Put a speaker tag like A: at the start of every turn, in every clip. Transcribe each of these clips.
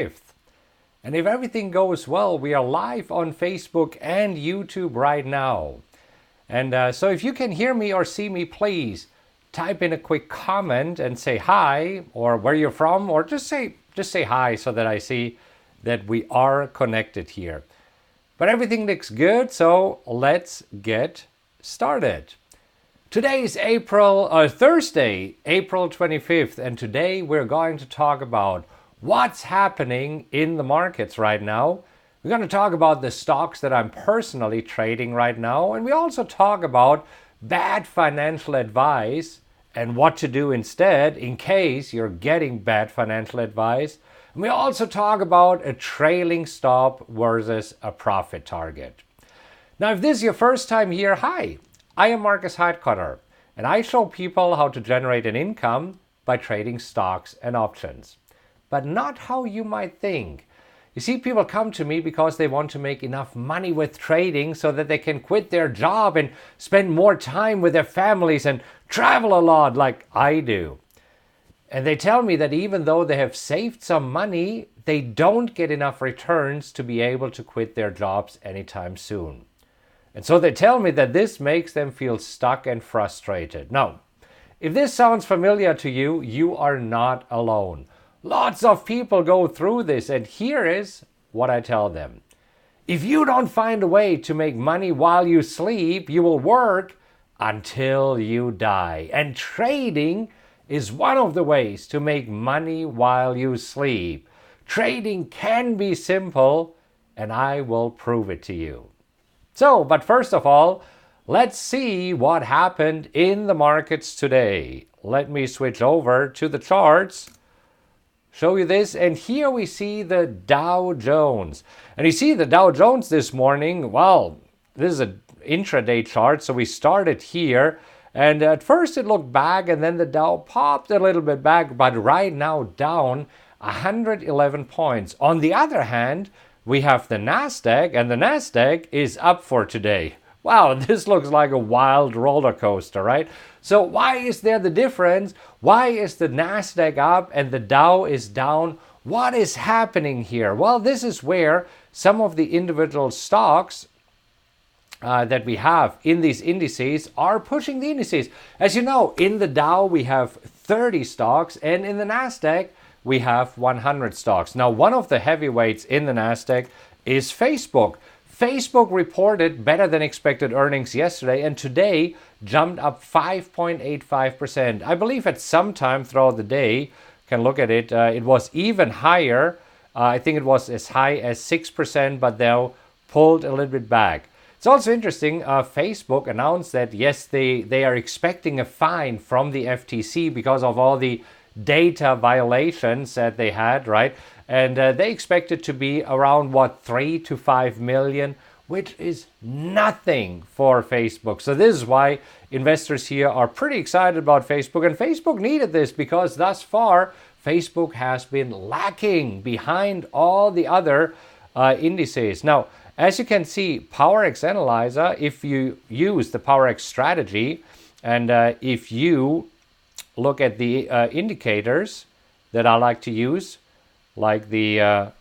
A: 5th. And if everything goes well, we are live on Facebook and YouTube right now. And so if you can hear me or see me, please type in a quick comment and say hi, or where you're from, or just say hi so that I see that we are connected here. But everything looks good, so let's get started. Today is Thursday, April 25th, and today we're going to talk about what's happening in the markets right now. We're going to talk about the stocks that I'm personally trading right now, and we also talk about bad financial advice and what to do instead in case you're getting bad financial advice. And we also talk about a trailing stop versus a profit target. Now, if this is your first time here, hi, I am Markus Heitkoetter, and I show people how to generate an income by trading stocks and options. But not how you might think. You see, people come to me because they want to make enough money with trading so that they can quit their job and spend more time with their families and travel a lot like I do. And they tell me that even though they have saved some money, they don't get enough returns to be able to quit their jobs anytime soon. And so they tell me that this makes them feel stuck and frustrated. Now, if this sounds familiar to you, you are not alone. Lots of people go through this, and here is what I tell them. If you don't find a way to make money while you sleep, you will work until you die. And trading is one of the ways to make money while you sleep. Trading can be simple, and I will prove it to you. So, but first of all, let's see what happened in the markets today. Let me switch over to the charts. Show you this, and here we see the Dow Jones. And you see the Dow Jones this morning, well, this is an intraday chart, so we started here, and at first it looked back, and then the Dow popped a little bit back, but right now down 111 points. On the other hand, we have the Nasdaq, and the Nasdaq is up for today. Wow, this looks like a wild roller coaster, right? So why is there the difference? Why is the Nasdaq up and the Dow is down? What is happening here? Well, this is where some of the individual stocks that we have in these indices are pushing the indices. As you know, in the Dow we have 30 stocks, and in the Nasdaq we have 100 stocks. Now, one of the heavyweights in the Nasdaq is Facebook. Facebook reported better than expected earnings yesterday, and today jumped up 5.85%. I believe at some time throughout the day, can look at it, it was even higher. I think it was as high as 6%, but now pulled a little bit back. It's also interesting, Facebook announced that yes, they are expecting a fine from the FTC because of all the data violations that they had, right? And they expect it to be around, 3 to 5 million, which is nothing for Facebook. So this is why investors here are pretty excited about Facebook. And Facebook needed this because thus far, Facebook has been lacking behind all the other indices. Now, as you can see, PowerX Analyzer, if you use the PowerX strategy, and if you look at the indicators that I like to use, like the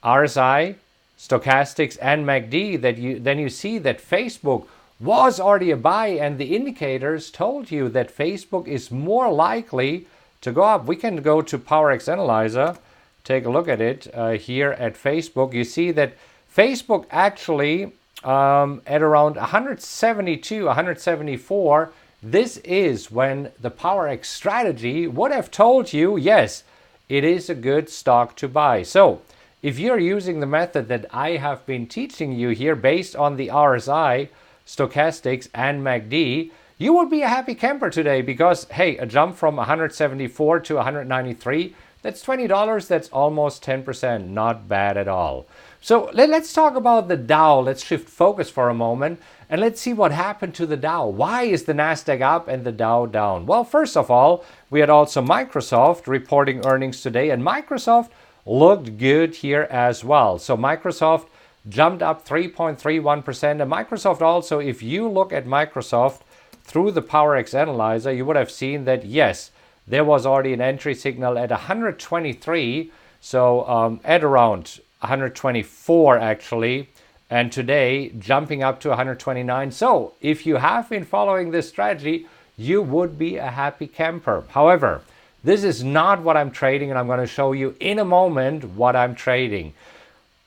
A: RSI, stochastics, and MACD, then you see that Facebook was already a buy, and the indicators told you that Facebook is more likely to go up. We can go to PowerX Analyzer, take a look at it here at Facebook. You see that Facebook actually at around 172, 174, this is when the PowerX strategy would have told you, yes, it is a good stock to buy. So if you're using the method that I have been teaching you here based on the RSI, stochastics, and MACD, you will be a happy camper today because, hey, a jump from 174 to 193, that's $20. That's almost 10%. Not bad at all. So let's talk about the Dow. Let's shift focus for a moment and let's see what happened to the Dow. Why is the Nasdaq up and the Dow down? Well, first of all, we had also Microsoft reporting earnings today, and Microsoft looked good here as well. So Microsoft jumped up 3.31%. And Microsoft also, if you look at Microsoft through the PowerX Analyzer, you would have seen that, yes, there was already an entry signal at 123. So at around 124 actually, and today jumping up to 129. So if you have been following this strategy, you would be a happy camper. However, this is not what I'm trading, and I'm going to show you in a moment what I'm trading.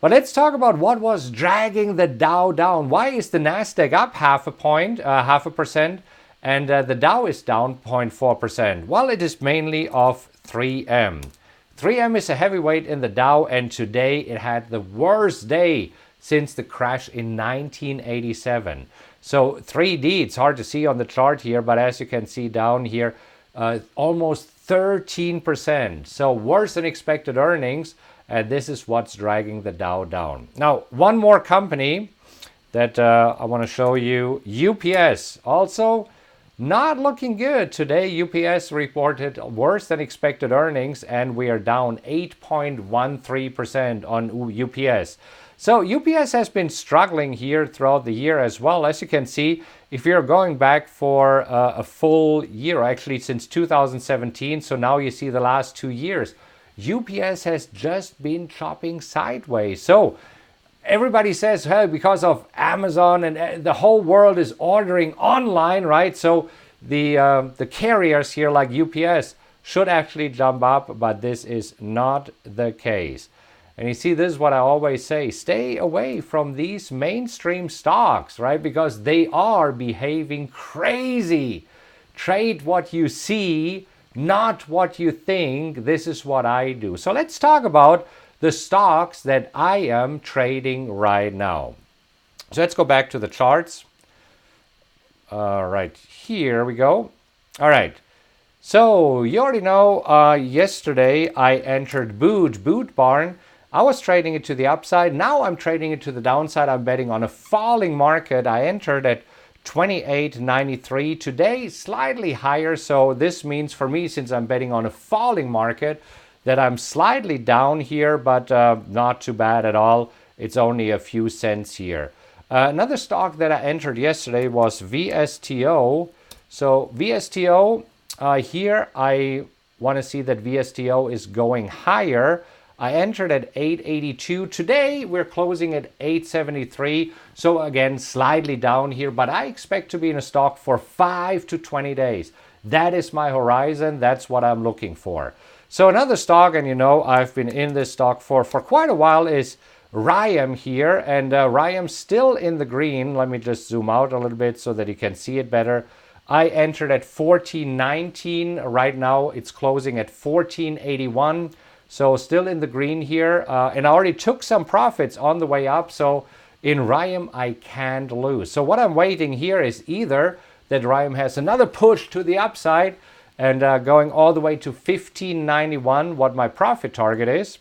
A: But let's talk about what was dragging the Dow down. Why is the Nasdaq up half a percent, and the Dow is down 0.4%? Well, it is mainly of 3M. 3M is a heavyweight in the Dow, and today it had the worst day since the crash in 1987. So 3D, it's hard to see on the chart here, but as you can see down here, almost 13%. So worse than expected earnings, and this is what's dragging the Dow down. Now, one more company that I want to show you, UPS. Also, not looking good today. UPS reported worse than expected earnings, and we are down 8.13% on UPS. So UPS has been struggling here throughout the year as well. As you can see, if you're going back for a full year, actually since 2017, so now you see the last 2 years, UPS has just been chopping sideways. So everybody says, hey, because of Amazon and the whole world is ordering online, right? So the carriers here like UPS should actually jump up, but this is not the case. And you see, this is what I always say, stay away from these mainstream stocks, right? Because they are behaving crazy. Trade what you see, not what you think. This is what I do. So let's talk about the stocks that I am trading right now. So let's go back to the charts. All right, here we go. All right. So you already know yesterday I entered Boot Barn. I was trading it to the upside. Now I'm trading it to the downside. I'm betting on a falling market. I entered at 28.93. Today, slightly higher. So this means for me, since I'm betting on a falling market, that I'm slightly down here, but not too bad at all. It's only a few cents here. Another stock that I entered yesterday was VSTO. So VSTO, here I want to see that VSTO is going higher. I entered at 8.82. Today we're closing at 8.73. So again, slightly down here, but I expect to be in a stock for 5 to 20 days. That is my horizon. That's what I'm looking for. So another stock, and you know I've been in this stock for quite a while, is RYAM here. And RYAM's still in the green. Let me just zoom out a little bit so that you can see it better. I entered at 14.19. Right now it's closing at 14.81. So still in the green here, and I already took some profits on the way up. So in RYAM, I can't lose. So what I'm waiting here is either that RYAM has another push to the upside and going all the way to 15.91, what my profit target is.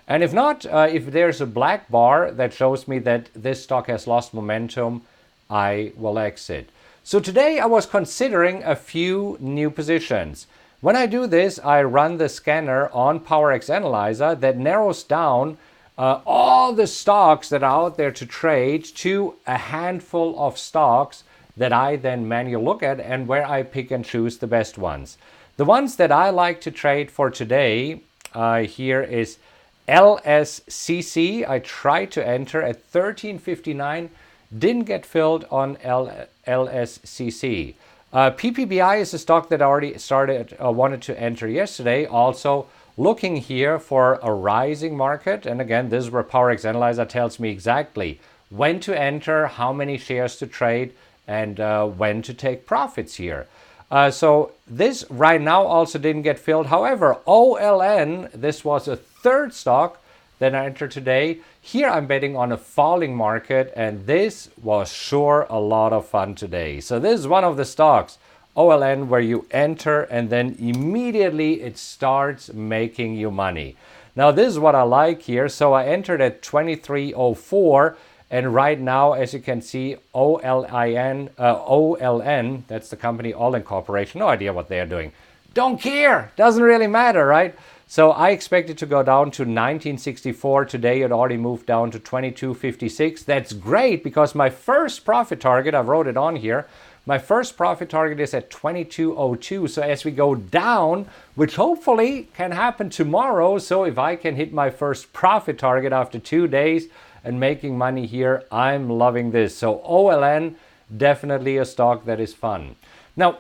A: And if not, if there's a black bar that shows me that this stock has lost momentum, I will exit. So today I was considering a few new positions. When I do this, I run the scanner on PowerX Analyzer that narrows down all the stocks that are out there to trade to a handful of stocks that I then manually look at and where I pick and choose the best ones. The ones that I like to trade for today here is LSCC. I tried to enter at 13.59, didn't get filled on LSCC. PPBI is a stock that I already wanted to enter yesterday. Also looking here for a rising market. And again, this is where PowerX Analyzer tells me exactly when to enter, how many shares to trade, and when to take profits here. So this right now also didn't get filled. However, OLN, this was a third stock that I entered today. Here I'm betting on a falling market, and this was sure a lot of fun today. So this is one of the stocks, OLN, where you enter and then immediately it starts making you money. Now this is what I like here. So I entered at 23.04, and right now, as you can see, OLN, that's the company, Olin Corporation, no idea what they are doing. Don't care, doesn't really matter, right? So I expect it to go down to 1964. Today it already moved down to 22.56. That's great because my first profit target, I wrote it on here, My first profit target is at 22.02. So as we go down, which hopefully can happen tomorrow, so if I can hit my first profit target after 2 days and making money here, I'm loving this. So OLN, definitely a stock that is fun. Now,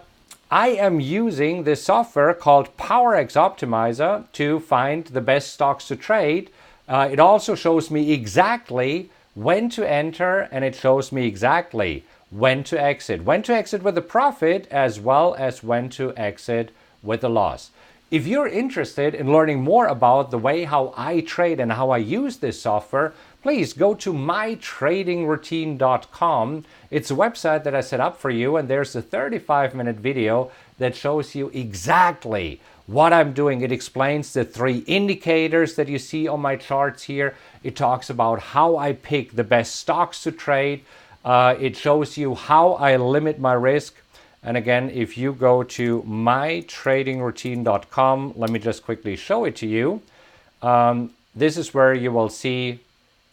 A: I am using this software called PowerX Optimizer to find the best stocks to trade. It also shows me exactly when to enter, and it shows me exactly when to exit. When to exit with a profit, as well as when to exit with a loss. If you're interested in learning more about the way how I trade and how I use this software, please go to mytradingroutine.com. It's a website that I set up for you, and there's a 35-minute video that shows you exactly what I'm doing. It explains the 3 indicators that you see on my charts here. It talks about how I pick the best stocks to trade. It shows you how I limit my risk. And again, if you go to mytradingroutine.com, let me just quickly show it to you. This is where you will see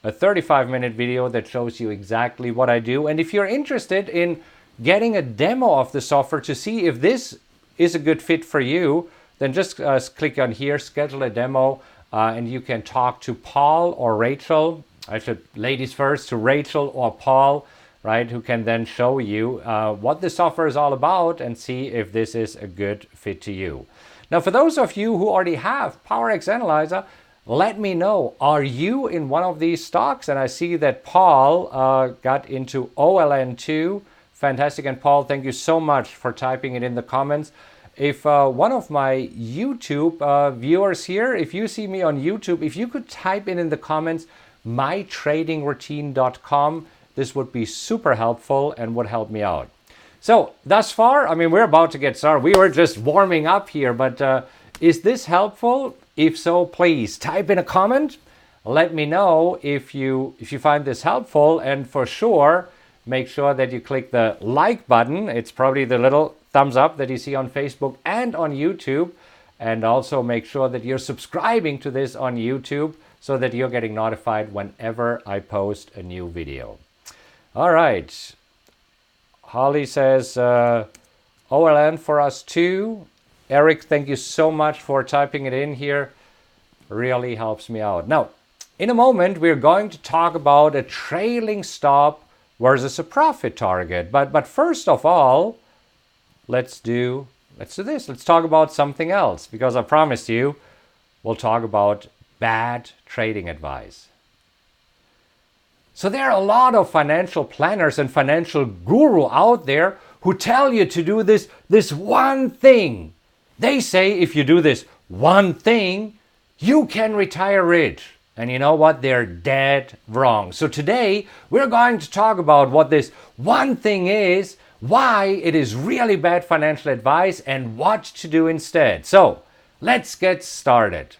A: a 35-minute video that shows you exactly what I do. And if you're interested in getting a demo of the software to see if this is a good fit for you, then just click on here, schedule a demo, and you can talk to Paul or Rachel. Actually, ladies first, to Rachel or Paul, right, who can then show you what the software is all about and see if this is a good fit to you. Now, for those of you who already have PowerX Analyzer, let me know, are you in one of these stocks? And I see that Paul got into OLN2. Fantastic. And Paul, thank you so much for typing it in the comments. If one of my YouTube viewers here, if you see me on YouTube, if you could type in the comments, mytradingroutine.com, this would be super helpful and would help me out. So thus far, I mean, we're about to get started. We were just warming up here, but is this helpful? If so, please type in a comment. Let me know if you find this helpful, and for sure, make sure that you click the like button. It's probably the little thumbs up that you see on Facebook and on YouTube. And also make sure that you're subscribing to this on YouTube so that you're getting notified whenever I post a new video. All right. Holly says, OLN for us too. Eric, thank you so much for typing it in here. Really helps me out. Now, in a moment, we're going to talk about a trailing stop versus a profit target. But first of all, let's do this. Let's talk about something else, because I promised you we'll talk about bad trading advice. So there are a lot of financial planners and financial guru out there who tell you to do this one thing. They say if you do this one thing, you can retire rich. And you know what? They're dead wrong. So today, we're going to talk about what this one thing is, why it is really bad financial advice, and what to do instead. So let's get started.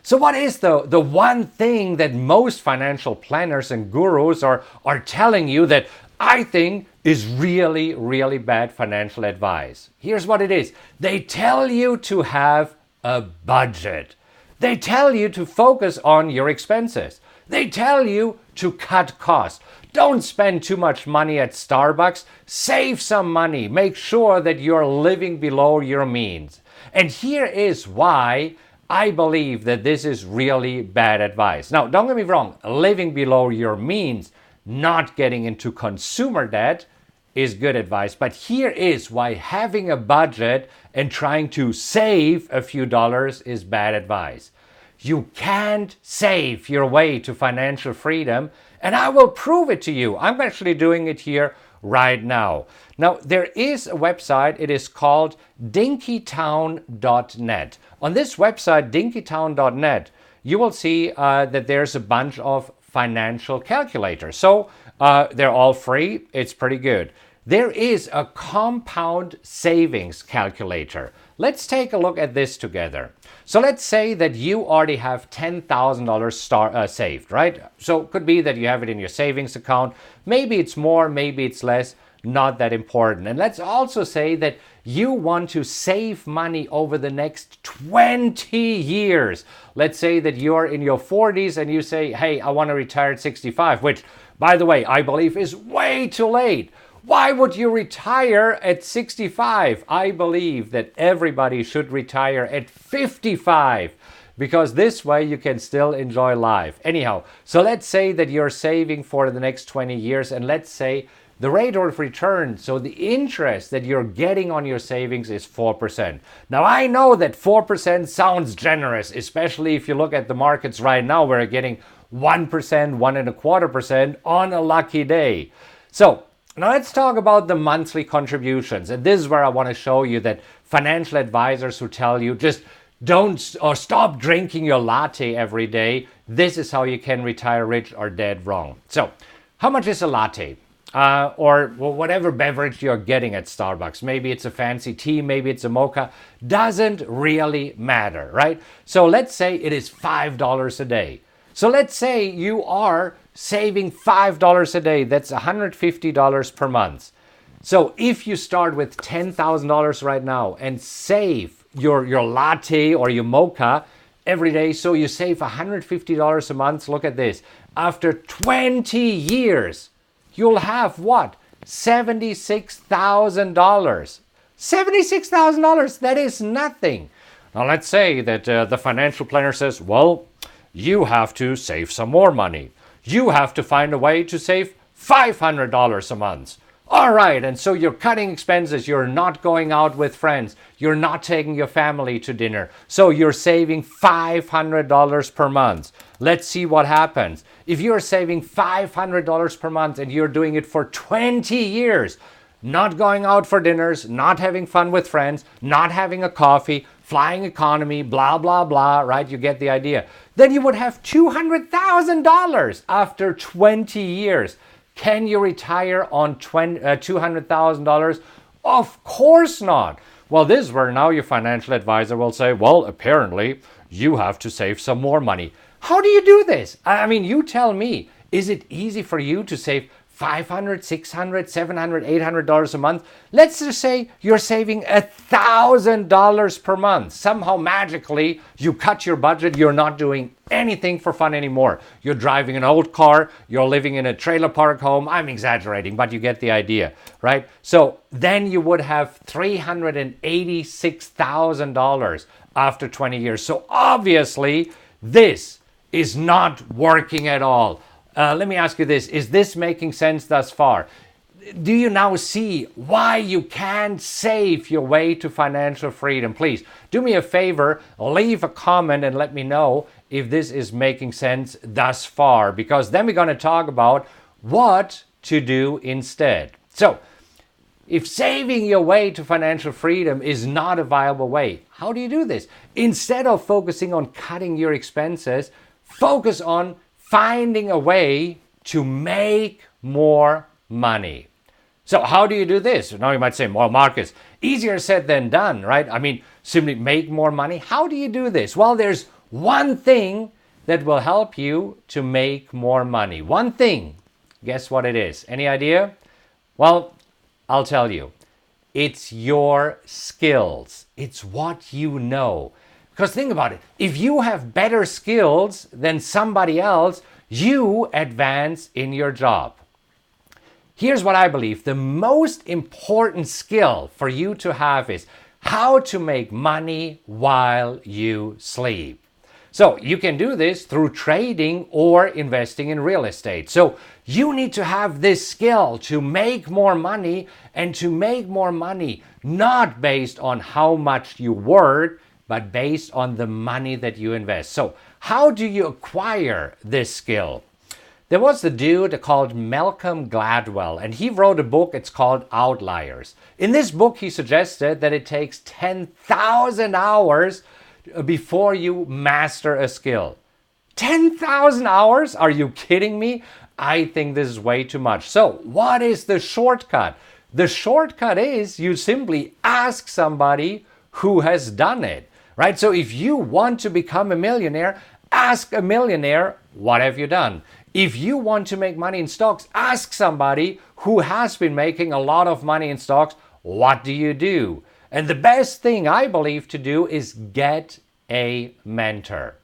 A: So what is the one thing that most financial planners and gurus are telling you that I think is really, really bad financial advice? Here's what it is. They tell you to have a budget. They tell you to focus on your expenses. They tell you to cut costs. Don't spend too much money at Starbucks. Save some money. Make sure that you're living below your means. And here is why I believe that this is really bad advice. Now, don't get me wrong. Living below your means, not getting into consumer debt, is good advice. But here is why having a budget and trying to save a few dollars is bad advice. You can't save your way to financial freedom, and I will prove it to you. I'm actually doing it here right now. Now, there is a website. It is called dinkytown.net. On this website, dinkytown.net, you will see that there's a bunch of financial calculators. So they're all free. It's pretty good. There is a compound savings calculator. Let's take a look at this together. So let's say that you already have $10,000 saved, right? So it could be that you have it in your savings account. Maybe it's more, maybe it's less, not that important. And let's also say that you want to save money over the next 20 years. Let's say that you're in your 40s and you say, hey, I want to retire at 65, which, by the way, I believe is way too late. Why would you retire at 65? I believe that everybody should retire at 55 because this way you can still enjoy life. Anyhow, so let's say that you're saving for the next 20 years and let's say the rate of return, so the interest that you're getting on your savings is 4%. Now I know that 4% sounds generous, especially if you look at the markets right now where you're getting 1%, 1.25% on a lucky day. So now let's talk about the monthly contributions. And this is where I want to show you that financial advisors who tell you just don't or stop drinking your latte every day. This is how you can retire rich or dead wrong. So how much is a latte? Or whatever beverage you're getting at Starbucks. Maybe it's a fancy tea, maybe it's a mocha. Doesn't really matter, right? So let's say it is $5 a day. So let's say you are saving $5 a day. That's $150 per month. So if you start with $10,000 right now and save your latte or your mocha every day, so you save $150 a month, look at this. After 20 years, you'll have what? $76,000. $76,000, that is nothing. Now let's say that the financial planner says, well, you have to save some more money. You have to find a way to save $500 a month. All right, and so you're cutting expenses, you're not going out with friends, you're not taking your family to dinner, so you're saving $500 per month. Let's see what happens. If you're saving $500 per month and you're doing it for 20 years, not going out for dinners, not having fun with friends, not having a coffee, flying economy, blah, blah, blah, right? You get the idea. Then you would have $200,000 after 20 years. Can you retire on $200,000? Of course not. Well, this is where now your financial advisor will say, well, apparently you have to save some more money. How do you do this? I mean, you tell me, is it easy for you to save $500, $600, $700, $800 a month? Let's just say you're saving $1,000 per month. Somehow magically you cut your budget. You're not doing anything for fun anymore. You're driving an old car. You're living in a trailer park home. I'm exaggerating, but you get the idea, right? So then you would have $386,000 after 20 years. So obviously this is not working at all. Let me ask you this. Is this making sense thus far? Do you now see why you can't save your way to financial freedom? Please do me a favor, leave a comment and let me know if this is making sense thus far, because then we're going to talk about what to do instead. So, if saving your way to financial freedom is not a viable way, how do you do this? Instead of focusing on cutting your expenses, focus on finding a way to make more money. So how do you do this? Now you might say, well, Markus, easier said than done, right? I mean, simply make more money. How do you do this? Well, there's one thing that will help you to make more money. One thing. Guess what it is? Any idea? Well, I'll tell you. It's your skills. It's what you know. Because think about it. If you have better skills than somebody else, you advance in your job. Here's what I believe. The most important skill for you to have is how to make money while you sleep. So you can do this through trading or investing in real estate. So you need to have this skill to make more money, and to make more money not based on how much you work, but based on the money that you invest. So how do you acquire this skill? There was a dude called Malcolm Gladwell, and he wrote a book. It's called Outliers. In this book, he suggested that it takes 10,000 hours before you master a skill. 10,000 hours? Are you kidding me? I think this is way too much. So what is the shortcut? The shortcut is you simply ask somebody who has done it. Right? So if you want to become a millionaire, ask a millionaire, what have you done? If you want to make money in stocks, ask somebody who has been making a lot of money in stocks, what do you do? And the best thing I believe to do is get a mentor.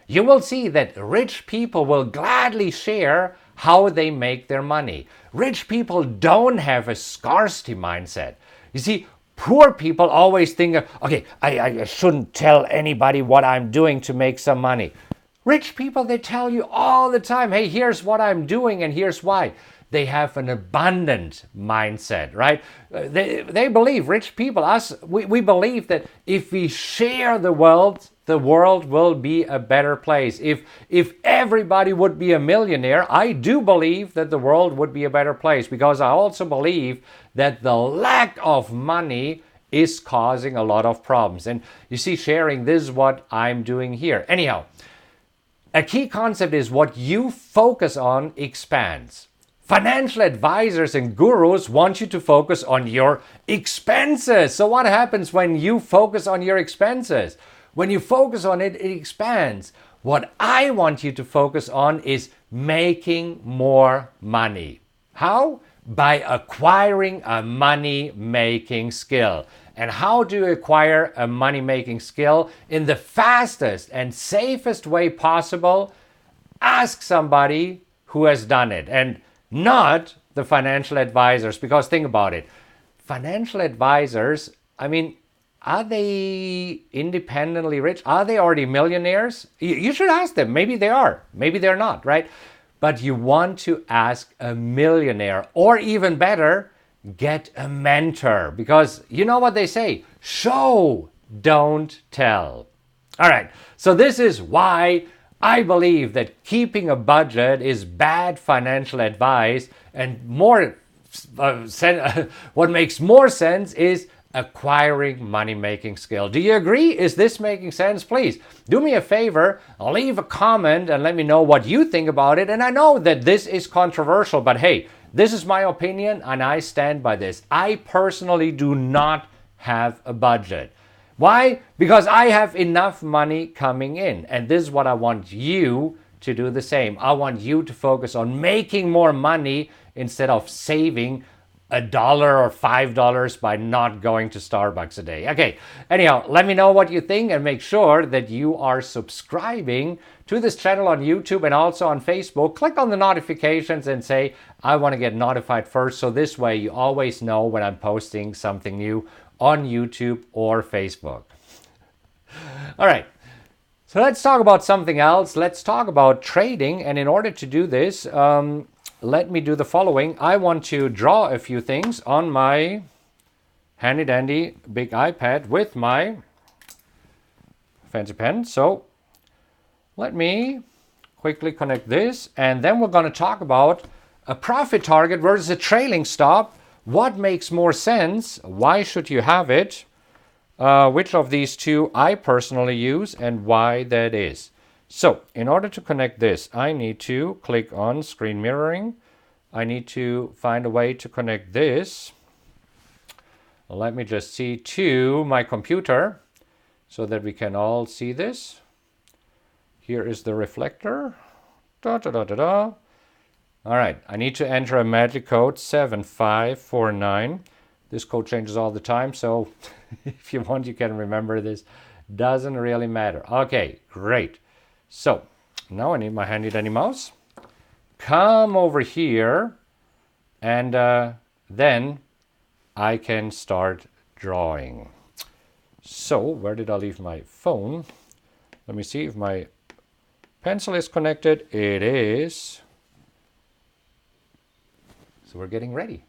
A: You will see that rich people will gladly share how they make their money. Rich people don't have a scarcity mindset. You see, poor people always think, okay, I shouldn't tell anybody what I'm doing to make some money. Rich people, they tell you all the time, hey, here's what I'm doing and here's why. They have an abundant mindset, right? They believe, rich people, we believe that if we share the world will be a better place. If everybody would be a millionaire, I do believe that the world would be a better place, because I also believe that the lack of money is causing a lot of problems. And you see, sharing, this is what I'm doing here. Anyhow, a key concept is what you focus on expands. Financial advisors and gurus want you to focus on your expenses. So what happens when you focus on your expenses? When you focus on it, it expands. What I want you to focus on is making more money. How? By acquiring a money-making skill. And how do you acquire a money-making skill? In the fastest and safest way possible, ask somebody who has done it, and not the financial advisors. Because think about it. Financial advisors, I mean, are they independently rich? Are they already millionaires? You should ask them. Maybe they are. Maybe they're not, right? But you want to ask a millionaire, or even better, get a mentor. Because you know what they say, show, don't tell. All right, so this is why I believe that keeping a budget is bad financial advice, and what makes more sense is acquiring money-making skill. Do you agree? Is this making sense? Please do me a favor, leave a comment and let me know what you think about it. And I know that this is controversial, but hey, this is my opinion and I stand by this. I personally do not have a budget. Why? Because I have enough money coming in, and this is what I want you to do the same. I want you to focus on making more money instead of saving $1 or $5 by not going to Starbucks a day. Okay, anyhow, let me know what you think and make sure that you are subscribing to this channel on YouTube and also on Facebook. Click on the notifications and say, I want to get notified first, so this way you always know when I'm posting something new on YouTube or Facebook. All right, so let's talk about something else. Let's talk about trading, and in order to do this, let me do the following. I want to draw a few things on my handy dandy big iPad with my fancy pen. So let me quickly connect this, and then we're going to talk about a profit target versus a trailing stop. What makes more sense? Why should you have it? Which of these two I personally use and why that is. So in order to connect this, I need to click on screen mirroring. I need to find a way to connect this. Let me just see to my computer so that we can all see this. Here is the reflector. Da, da, da, da, da. All right, I need to enter a magic code 7549. This code changes all the time, so if you want, you can remember this. Doesn't really matter. Okay, great. So now I need my handy dandy mouse. Come over here, and then I can start drawing. So where did I leave my phone? Let me see if my pencil is connected. It is. So we're getting ready.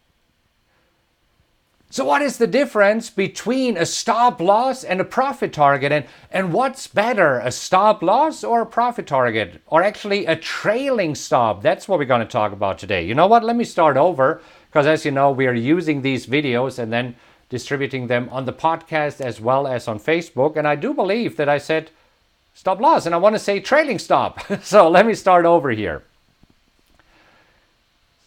A: So what is the difference between a stop loss and a profit target? And what's better, a stop loss or a profit target? Or actually a trailing stop? That's what we're going to talk about today. You know what? Let me start over, because as you know, we are using these videos and then distributing them on the podcast as well as on Facebook. And I do believe that I said stop loss, and I want to say trailing stop. So let me start over here.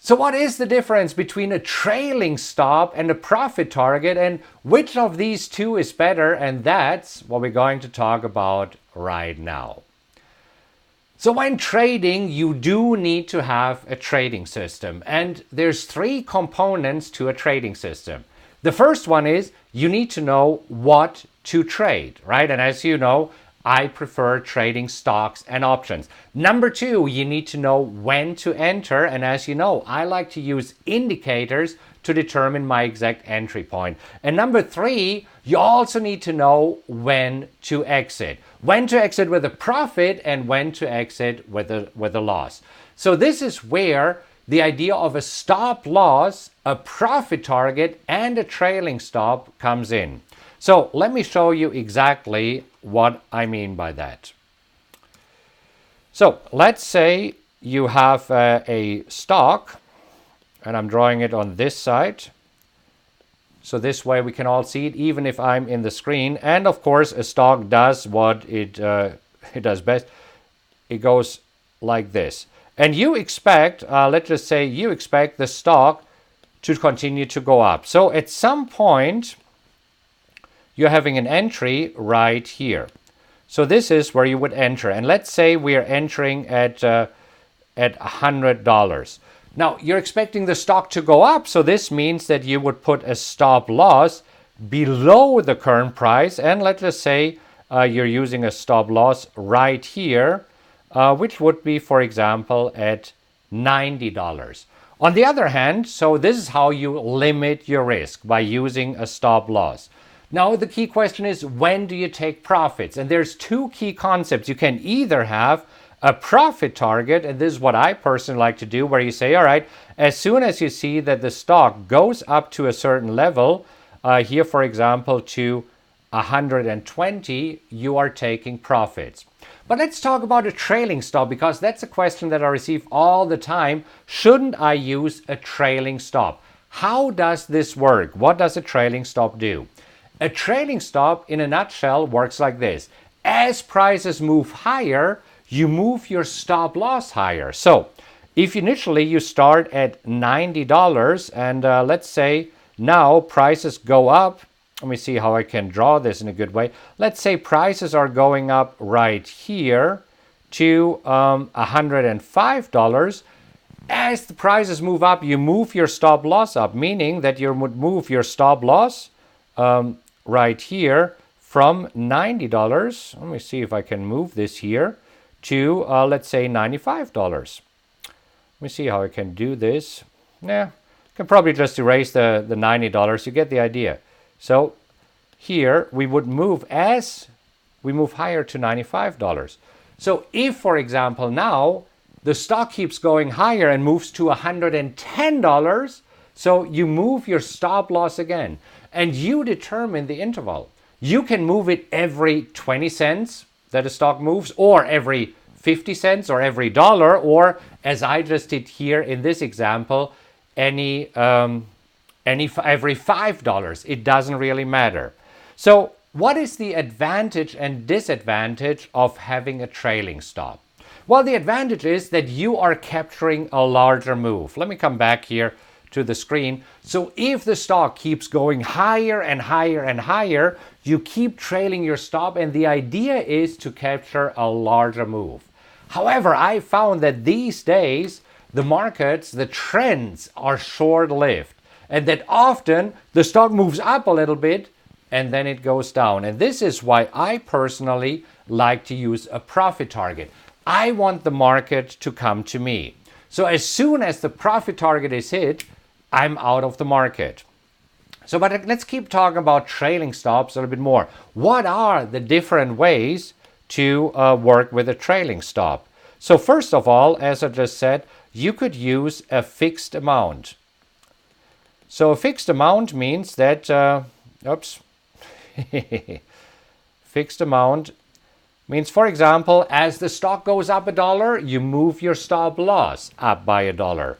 A: So what is the difference between a trailing stop and a profit target, and which of these two is better? And that's what we're going to talk about right now. So when trading, you do need to have a trading system, and there's 3 components to a trading system. The first one is you need to know what to trade, right? And as you know, I prefer trading stocks and options. Number two, you need to know when to enter. And as you know, I like to use indicators to determine my exact entry point. And number three, you also need to know when to exit. When to exit with a profit and when to exit with a loss. So this is where the idea of a stop loss, a profit target, and a trailing stop comes in. So let me show you exactly what I mean by that. So let's say you have a stock, and I'm drawing it on this side. So this way we can all see it, even if I'm in the screen. And of course, a stock does what it does best. It goes like this. And you expect, let's just say you expect the stock to continue to go up. So at some point, you're having an entry right here. So this is where you would enter. And let's say we are entering at $100. Now, you're expecting the stock to go up. So this means that you would put a stop loss below the current price. And let's just say you're using a stop loss right here, which would be, for example, at $90. On the other hand, so this is how you limit your risk, by using a stop loss. Now, the key question is, when do you take profits? And there's two key concepts. You can either have a profit target, and this is what I personally like to do, where you say, all right, as soon as you see that the stock goes up to a certain level, here, for example, to 120, you are taking profits. But let's talk about a trailing stop, because that's a question that I receive all the time. Shouldn't I use a trailing stop? How does this work? What does a trailing stop do? A trailing stop, in a nutshell, works like this. As prices move higher, you move your stop loss higher. So if initially you start at $90 and let's say now prices go up, let me see how I can draw this in a good way. Let's say prices are going up right here to $105. As the prices move up, you move your stop loss up, meaning that you would move your stop loss right here from $90. Let me see if I can move this here to, let's say, $95. Let me see how I can do this. Yeah, I can probably just erase the $90. You get the idea. So here we would move as we move higher to $95. So if, for example, now the stock keeps going higher and moves to $110, so you move your stop loss again, and you determine the interval. You can move it every 20 cents that a stock moves, or every 50 cents, or every dollar, or as I just did here in this example, every $5. It doesn't really matter. So what is the advantage and disadvantage of having a trailing stop? Well, the advantage is that you are capturing a larger move. Let me come back here to the screen. So if the stock keeps going higher and higher and higher, you keep trailing your stop, and the idea is to capture a larger move. However, I found that these days the markets, the trends are short-lived, and that often the stock moves up a little bit and then it goes down. And this is why I personally like to use a profit target. I want the market to come to me. So as soon as the profit target is hit, I'm out of the market. So, but let's keep talking about trailing stops a little bit more. What are the different ways to work with a trailing stop? So first of all, as I just said, you could use a fixed amount. So a fixed amount means that, fixed amount means, for example, as the stock goes up $1, you move your stop loss up by $1.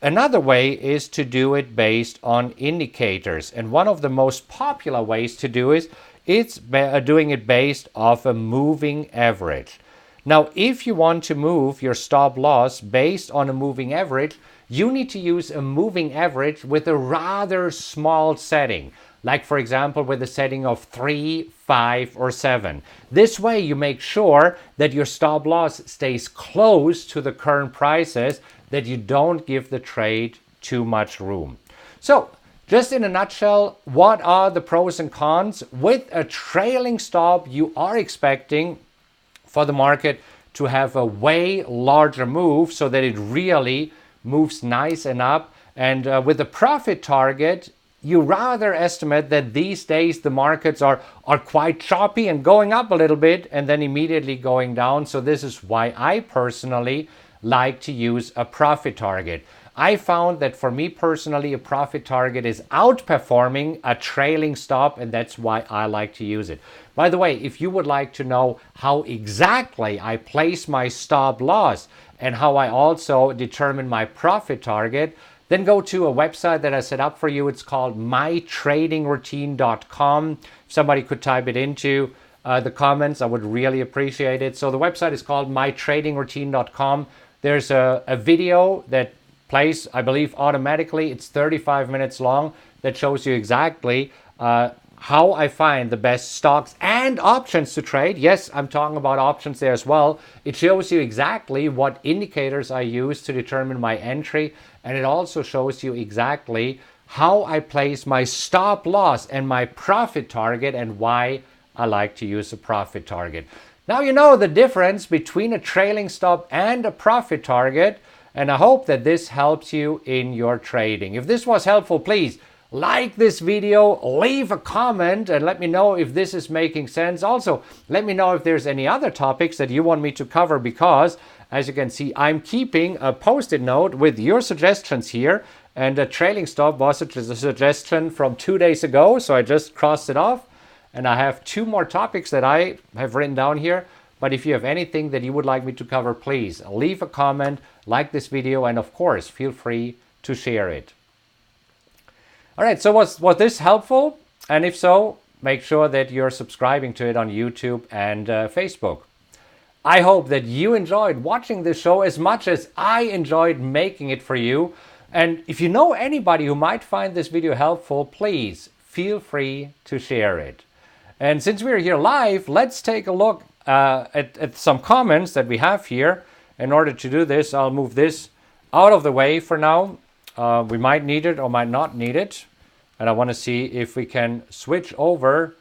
A: Another way is to do it based on indicators. And one of the most popular ways to do it is doing it based off a moving average. Now, if you want to move your stop loss based on a moving average, you need to use a moving average with a rather small setting. Like, for example, with a setting of 3, 5, or 7. This way you make sure that your stop loss stays close to the current prices, that you don't give the trade too much room. So Just in a nutshell, what are the pros and cons? With a trailing stop, you are expecting for the market to have a way larger move so that it really moves nice and up. And with a profit target, you rather estimate that these days the markets are quite choppy and going up a little bit and then immediately going down. So this is why I personally like to use a profit target. I found that for me personally, a profit target is outperforming a trailing stop, and that's why I like to use it. By the way, if you would like to know how exactly I place my stop loss and how I also determine my profit target, then go to a website that I set up for you. It's called mytradingroutine.com. If somebody could type it into the comments, I would really appreciate it. So the website is called mytradingroutine.com. There's a video that plays, I believe, automatically. It's 35 minutes long that shows you exactly how I find the best stocks and options to trade. Yes, I'm talking about options there as well. It shows you exactly what indicators I use to determine my entry, and it also shows you exactly how I place my stop loss and my profit target and why I like to use a profit target. Now you know the difference between a trailing stop and a profit target, and I hope that this helps you in your trading. If this was helpful, please like this video, leave a comment, and let me know if this is making sense. Also, let me know if there's any other topics that you want me to cover, because as you can see, I'm keeping a post-it note with your suggestions here, and a trailing stop was a suggestion from 2 days ago, so I just crossed it off, and I have 2 more topics that I have written down here. But if you have anything that you would like me to cover, please leave a comment, like this video, and of course, feel free to share it. All right, so was this helpful? And if so, make sure that you're subscribing to it on YouTube and Facebook. I hope that you enjoyed watching this show as much as I enjoyed making it for you. And if you know anybody who might find this video helpful, please feel free to share it. And since we're here live, let's take a look at some comments that we have here. In order to do this, I'll move this out of the way for now. We might need it or might not need it. And I want to see if we can switch over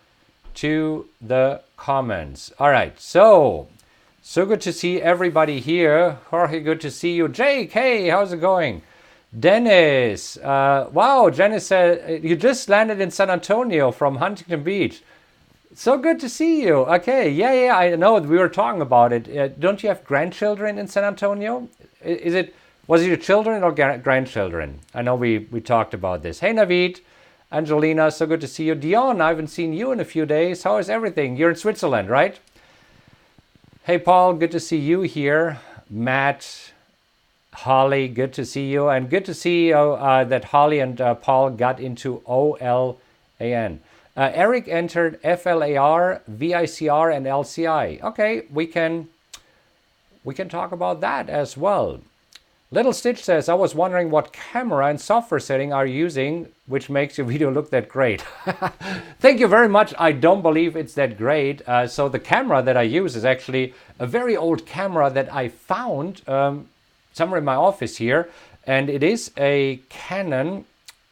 A: to the comments. All right, so good to see everybody here. Jorge, good to see you. Jake, hey, how's it going? Dennis, wow, Dennis said you just landed in San Antonio from Huntington Beach. So good to see you. Okay, yeah, I know we were talking about it. Don't you have grandchildren in San Antonio? Was it your children or grandchildren? I know we talked about this. Hey, Naveed, Angelina, so good to see you. Dion, I haven't seen you in a few days. How is everything? You're in Switzerland, right? Hey, Paul, good to see you here. Matt, Holly, good to see you. And good to see that Holly and Paul got into OLAN. Eric entered FLAR, VICR, and LCI. Okay, we can talk about that as well. Little Stitch says, I was wondering what camera and software setting are you using, which makes your video look that great. Thank you very much. I don't believe it's that great. So the camera that I use is actually a very old camera that I found somewhere in my office here. And it is a Canon,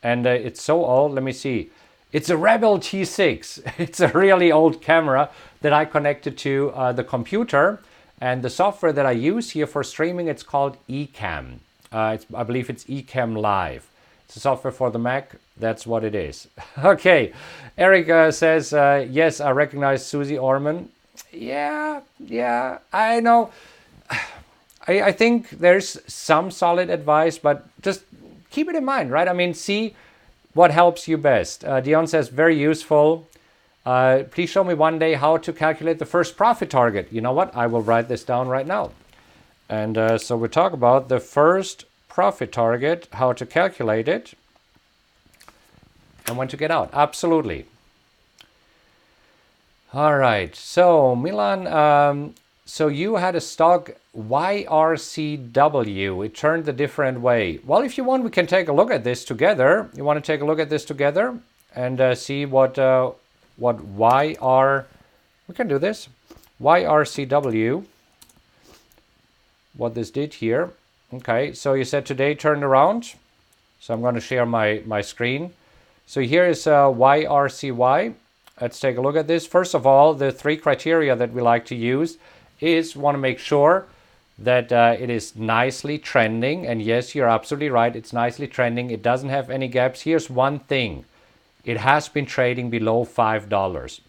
A: and it's so old. Let me see. It's a Rebel T6. It's a really old camera that I connected to the computer. And the software that I use here for streaming, it's called Ecamm. I believe it's Ecamm Live. It's a software for the Mac. That's what it is. Okay. Eric says, yes, I recognize Susie Orman. Yeah, I know. I think there's some solid advice, but just keep it in mind, right? I mean, see what helps you best. Dion says, very useful. Please show me one day how to calculate the first profit target. You know what? I will write this down right now. And so we'll talk about the first profit target, how to calculate it, and when to get out. Absolutely. All right. So Milan, so you had a stock YRCW. It turned a different way. Well, if you want, we can take a look at this together. You want to take a look at this together and see what we can do this, YRCW, what this did here. Okay, so you said today turned around. So I'm going to share my screen. So here is YRCY. Let's take a look at this. First of all, the 3 criteria that we like to use is want to make sure that it is nicely trending. And yes, you're absolutely right. It's nicely trending. It doesn't have any gaps. Here's one thing. It has been trading below $5.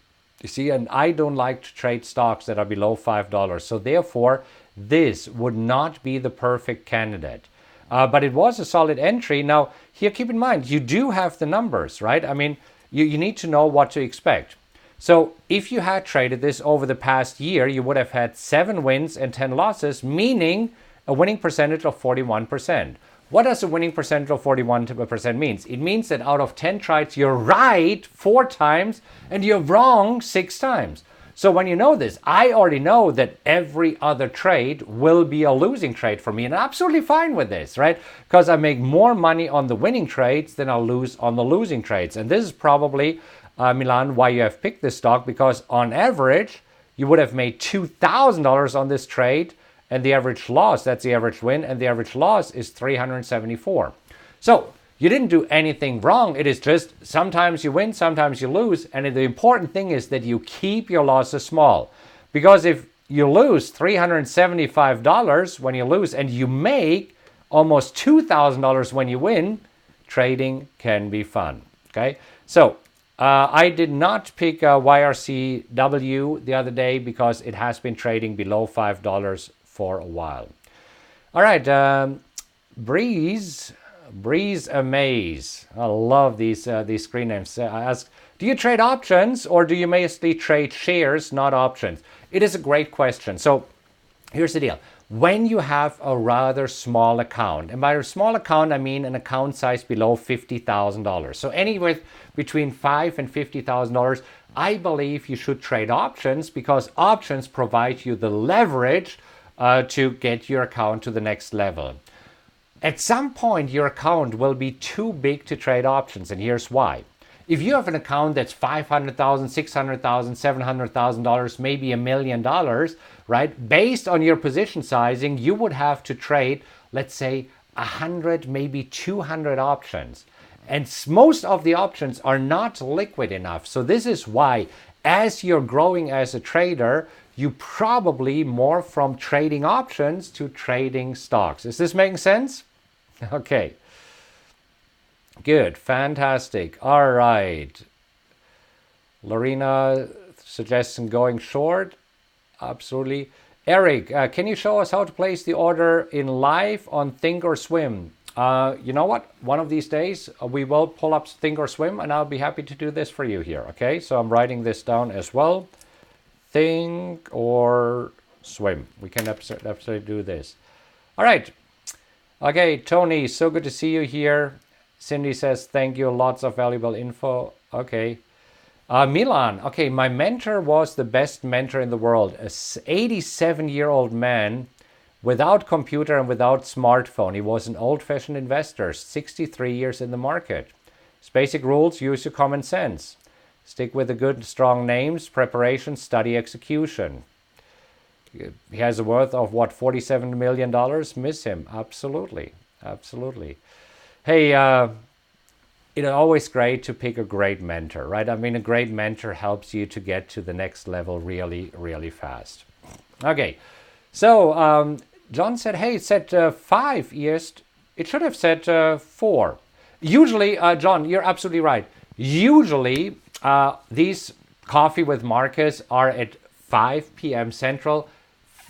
A: You see, and I don't like to trade stocks that are below $5. So therefore, this would not be the perfect candidate. But it was a solid entry. Now, here, keep in mind, you do have the numbers, right? I mean, you need to know what to expect. So if you had traded this over the past year, you would have had 7 wins and 10 losses, meaning a winning percentage of 41%. What does a winning percentage of 41% means? It means that out of 10 trades, you're right 4 times and you're wrong 6 times. So when you know this, I already know that every other trade will be a losing trade for me, and I'm absolutely fine with this, right? Because I make more money on the winning trades than I'll lose on the losing trades. And this is probably, Milan, why you have picked this stock, because on average, you would have made $2,000 on this trade, and the average loss, that's the average win, and the average loss is 374. So you didn't do anything wrong. It is just sometimes you win, sometimes you lose. And the important thing is that you keep your losses small. Because if you lose $375 when you lose and you make almost $2,000 when you win, trading can be fun. Okay, so I did not pick YRCW the other day because it has been trading below $5 for a while. All right, Breeze Amaze. I love these screen names. I ask, do you trade options or do you mostly trade shares, not options? It is a great question. So here's the deal. When you have a rather small account, and by a small account, I mean an account size below $50,000. So anywhere between $5,000 and $50,000, I believe you should trade options because options provide you the leverage to get your account to the next level. At some point, your account will be too big to trade options, and here's why. If you have an account that's $500,000, $600,000, $700,000, maybe $1 million, right? Based on your position sizing, you would have to trade, let's say, 100, maybe 200 options. And most of the options are not liquid enough. So this is why, as you're growing as a trader, you probably morph from trading options to trading stocks. Is this making sense? Okay. Good. Fantastic. All right. Lorena suggests going short. Absolutely. Eric, can you show us how to place the order in live on Think or Swim? You know what? One of these days we will pull up Think or Swim, and I'll be happy to do this for you here. Okay, so I'm writing this down as well. Think or Swim. We can absolutely do this. All right. Okay, Tony, so good to see you here. Cindy says, thank you, lots of valuable info. Okay. Milan, okay, my mentor was the best mentor in the world. An 87-year-old man without computer and without smartphone. He was an old-fashioned investor, 63 years in the market. His basic rules, use your common sense. Stick with the good, strong names, preparation, study, execution. He has a worth of, what, $47 million? Miss him. Absolutely. Absolutely. Hey, it's always great to pick a great mentor, right? I mean, a great mentor helps you to get to the next level really, really fast. Okay. So John said, hey, it said 5 years. It should have said 4. Usually, John, you're absolutely right. Usually, these Coffee with Markus are at 5 p.m. Central.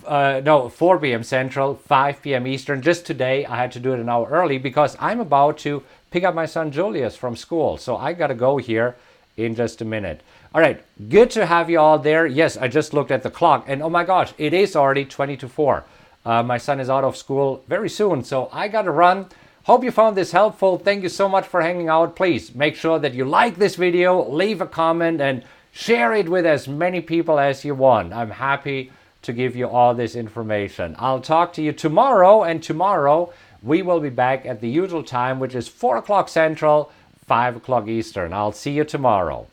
A: 4 p.m. Central, 5 p.m. Eastern. Just today, I had to do it an hour early because I'm about to pick up my son Julius from school. So I got to go here in just a minute. All right, good to have you all there. Yes, I just looked at the clock and oh my gosh, it is already 20 to 4. My son is out of school very soon, so I got to run. Hope you found this helpful. Thank you so much for hanging out. Please make sure that you like this video, leave a comment, and share it with as many people as you want. I'm happy to give you all this information. I'll talk to you tomorrow, and tomorrow we will be back at the usual time, which is 4 o'clock Central, 5 o'clock Eastern. I'll see you tomorrow.